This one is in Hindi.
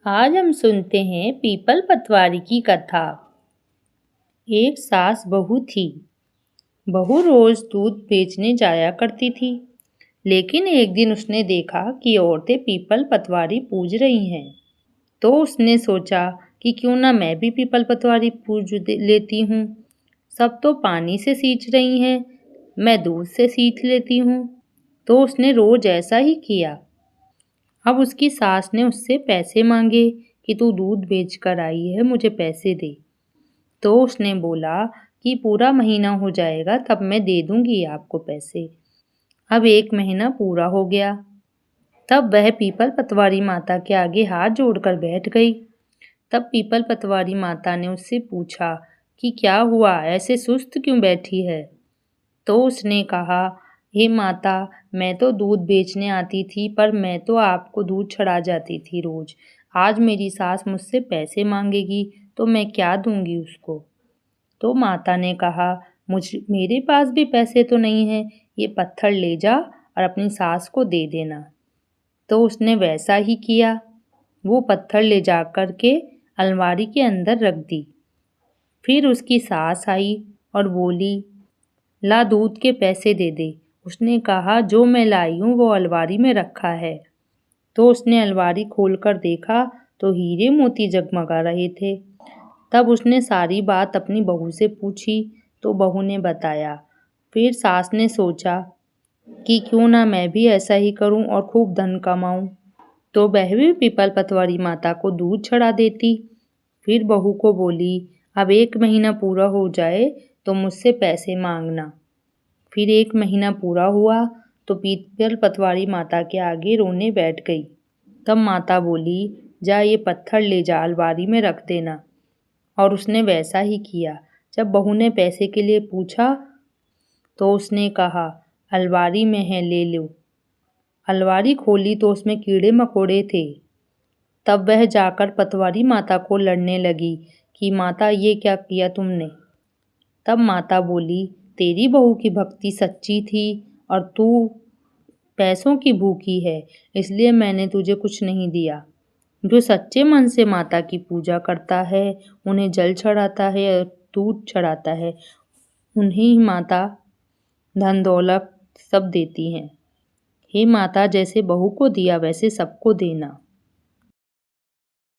आज हम सुनते हैं पीपल पतवारी की कथा। एक सास बहू थी। बहू रोज दूध बेचने जाया करती थी, लेकिन एक दिन उसने देखा कि औरतें पीपल पतवारी पूज रही हैं। तो उसने सोचा कि क्यों ना मैं भी पीपल पतवारी पूज लेती हूँ। सब तो पानी से सींच रही हैं, मैं दूध से सींच लेती हूँ। तो उसने रोज ऐसा ही किया। अब उसकी सास ने उससे पैसे मांगे कि तू दूध बेच कर आई है, मुझे पैसे दे। तो उसने बोला कि पूरा महीना हो जाएगा तब मैं दे दूंगी आपको पैसे। अब 1 महीना पूरा हो गया। तब वह पीपल पतवारी माता के आगे हाथ जोड़कर बैठ गई। तब पीपल पतवारी माता ने उससे पूछा कि क्या हुआ, ऐसे सुस्त क्यों बैठी है। तो उसने कहा, हे माता, मैं तो दूध बेचने आती थी, पर मैं तो आपको दूध चढ़ा जाती थी रोज। आज मेरी सास मुझसे पैसे मांगेगी तो मैं क्या दूंगी उसको। तो माता ने कहा, मेरे पास भी पैसे तो नहीं है, ये पत्थर ले जा और अपनी सास को दे देना। तो उसने वैसा ही किया। वो पत्थर ले जा कर के अलमारी के अंदर रख दी। फिर उसकी सास आई और बोली, ला दूध के पैसे दे दे। उसने कहा, जो मैं लाई हूँ वो अलमारी में रखा है। तो उसने अलमारी खोलकर देखा तो हीरे मोती जगमगा रहे थे। तब उसने सारी बात अपनी बहू से पूछी तो बहू ने बताया। फिर सास ने सोचा कि क्यों ना मैं भी ऐसा ही करूं और खूब धन कमाऊं। तो वह भी पीपल पतवारी माता को दूध चढ़ा देती। फिर बहू को बोली, अब 1 महीना पूरा हो जाए तो मुझसे पैसे मांगना। फिर 1 महीना पूरा हुआ तो पीपल पतवारी माता के आगे रोने बैठ गई। तब माता बोली, जा ये पत्थर ले जा अलमारी में रख देना। और उसने वैसा ही किया। जब बहू ने पैसे के लिए पूछा तो उसने कहा, अलमारी में है, ले लो। अलमारी खोली तो उसमें कीड़े मकोड़े थे। तब वह जाकर पतवारी माता को लड़ने लगी कि माता, ये क्या किया तुमने। तब माता बोली, तेरी बहू की भक्ति सच्ची थी और तू पैसों की भूखी है, इसलिए मैंने तुझे कुछ नहीं दिया। जो सच्चे मन से माता की पूजा करता है, उन्हें जल चढ़ाता है और दूध चढ़ाता है, उन्हें ही माता धन दौलत सब देती हैं। हे माता, जैसे बहू को दिया वैसे सबको देना।